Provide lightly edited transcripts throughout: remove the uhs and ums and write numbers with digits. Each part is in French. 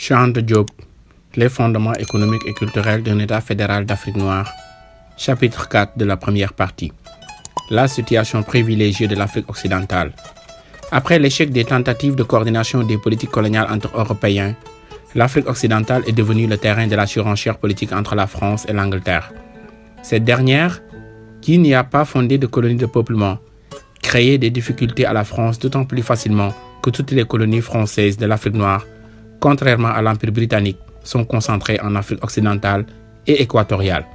Cheikh Diop, les fondements économiques et culturels d'un État fédéral d'Afrique noire, chapitre 4 de la première partie. La situation privilégiée de l'Afrique occidentale. Après l'échec des tentatives de coordination des politiques coloniales entre Européens, l'Afrique occidentale est devenue le terrain de la surenchère politique entre la France et l'Angleterre. Cette dernière, qui n'y a pas fondé de colonies de peuplement, créait des difficultés à la France d'autant plus facilement que toutes les colonies françaises de l'Afrique noire, contrairement à l'Empire britannique, sont concentrées en Afrique occidentale et équatoriale.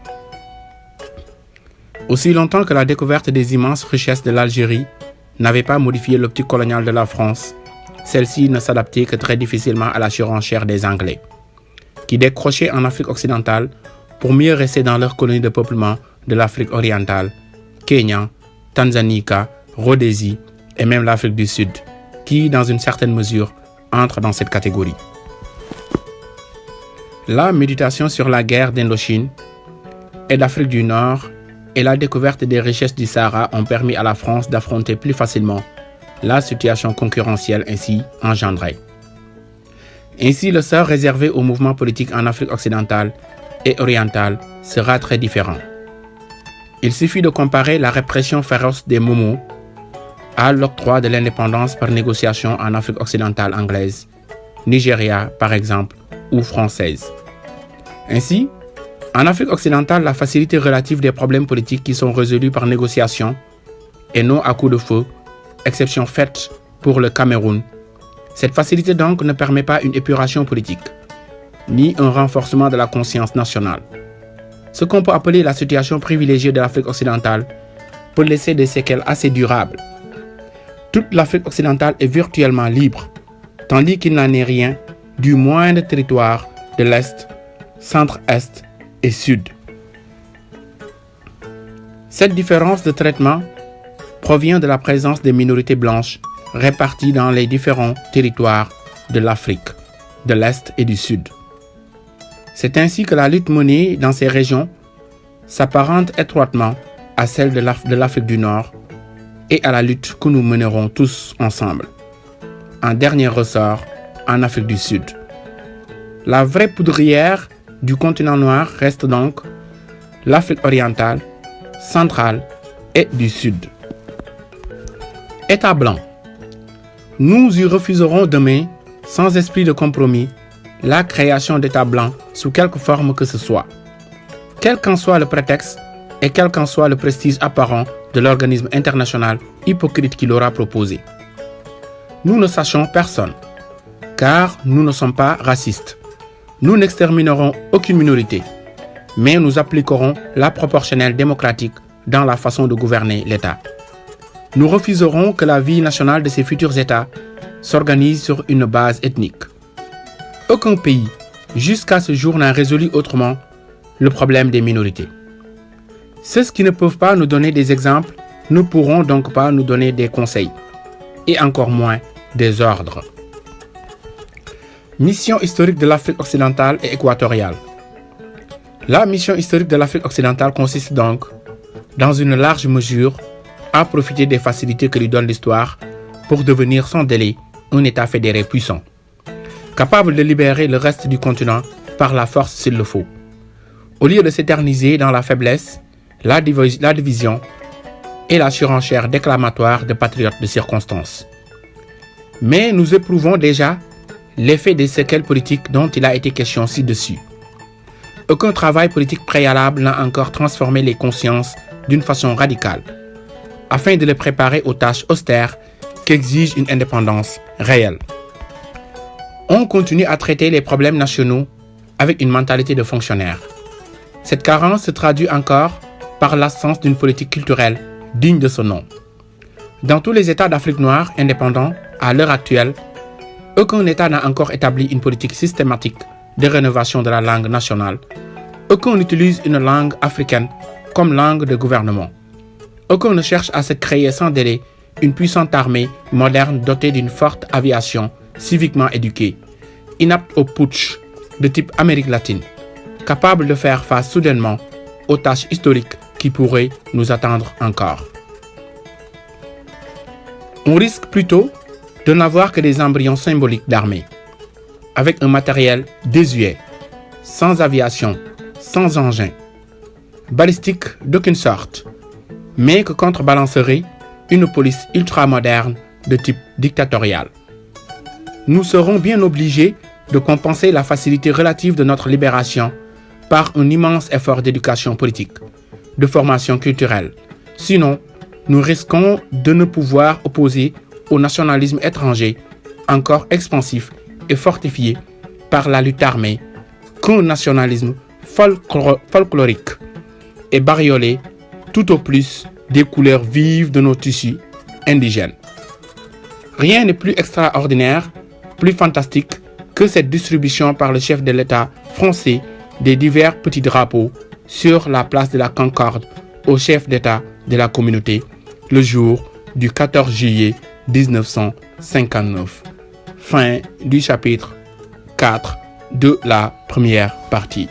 Aussi longtemps que la découverte des immenses richesses de l'Algérie n'avait pas modifié l'optique coloniale de la France, celle-ci ne s'adaptait que très difficilement à la surenchère des Anglais, qui décrochaient en Afrique occidentale pour mieux rester dans leurs colonies de peuplement de l'Afrique orientale, Kenya, Tanganyika, Rhodésie et même l'Afrique du Sud, qui, dans une certaine mesure, entre dans cette catégorie. La méditation sur la guerre d'Indochine et d'Afrique du Nord et la découverte des richesses du Sahara ont permis à la France d'affronter plus facilement la situation concurrentielle ainsi engendrée. Ainsi, le sort réservé aux mouvements politiques en Afrique occidentale et orientale sera très différent. Il suffit de comparer la répression féroce des Momo à l'octroi de l'indépendance par négociation en Afrique occidentale anglaise, Nigeria par exemple, ou française. Ainsi, en Afrique occidentale, la facilité relative des problèmes politiques qui sont résolus par négociation et non à coup de feu, exception faite pour le Cameroun. Cette facilité donc ne permet pas une épuration politique, ni un renforcement de la conscience nationale. Ce qu'on peut appeler la situation privilégiée de l'Afrique occidentale peut laisser des séquelles assez durables. Toute l'Afrique occidentale est virtuellement libre, tandis qu'il n'en est rien du moindre territoire de l'Est, Centre-Est et Sud. Cette différence de traitement provient de la présence des minorités blanches réparties dans les différents territoires de l'Afrique, de l'Est et du Sud. C'est ainsi que la lutte menée dans ces régions s'apparente étroitement à celle de l'Afrique du Nord et à la lutte que nous mènerons tous ensemble. En dernier ressort, en Afrique du Sud. La vraie poudrière du continent noir reste donc l'Afrique orientale, centrale et du Sud. État blanc. Nous y refuserons demain, sans esprit de compromis, la création d'États blancs sous quelque forme que ce soit. Quel qu'en soit le prétexte et quel qu'en soit le prestige apparent de l'organisme international hypocrite qui l'aura proposé. Nous ne sachons personne, car nous ne sommes pas racistes. Nous n'exterminerons aucune minorité, mais nous appliquerons la proportionnelle démocratique dans la façon de gouverner l'État. Nous refuserons que la vie nationale de ces futurs États s'organise sur une base ethnique. Aucun pays, jusqu'à ce jour, n'a résolu autrement le problème des minorités. Ceux qui ne peuvent pas nous donner des exemples ne pourront donc pas nous donner des conseils, et encore moins des ordres. Mission historique de l'Afrique occidentale et équatoriale. La mission historique de l'Afrique occidentale consiste donc, dans une large mesure, à profiter des facilités que lui donne l'histoire pour devenir sans délai un État fédéré puissant, capable de libérer le reste du continent par la force s'il le faut, au lieu de s'éterniser dans la faiblesse, la division et la surenchère déclamatoire de patriotes de circonstance. Mais nous éprouvons déjà l'effet des séquelles politiques dont il a été question ci-dessus. Aucun travail politique préalable n'a encore transformé les consciences d'une façon radicale, afin de les préparer aux tâches austères qu'exige une indépendance réelle. On continue à traiter les problèmes nationaux avec une mentalité de fonctionnaire. Cette carence se traduit encore par l'absence d'une politique culturelle digne de ce nom. Dans tous les États d'Afrique noire indépendants, à l'heure actuelle, aucun État n'a encore établi une politique systématique de rénovation de la langue nationale. Aucun n'utilise une langue africaine comme langue de gouvernement. Aucun ne cherche à se créer sans délai une puissante armée moderne dotée d'une forte aviation civiquement éduquée, inapte au putsch de type Amérique latine, capable de faire face soudainement aux tâches historiques qui pourraient nous attendre encore. On risque plutôt de n'avoir que des embryons symboliques d'armée. avec un matériel désuet, sans aviation, sans engin, balistique d'aucune sorte, mais que contrebalancerait une police ultramoderne de type dictatorial. Nous serons bien obligés de compenser la facilité relative de notre libération par un immense effort d'éducation politique, de formation culturelle. Sinon, nous risquons de ne pouvoir opposer au nationalisme étranger, encore expansif et fortifié par la lutte armée, qu'un nationalisme folklorique et bariolé tout au plus des couleurs vives de nos tissus indigènes. Rien n'est plus extraordinaire, plus fantastique que cette distribution par le chef de l'État français des divers petits drapeaux sur la place de la Concorde au chef d'État de la communauté le jour du 14 juillet 1959. Fin du chapitre 4 de la première partie.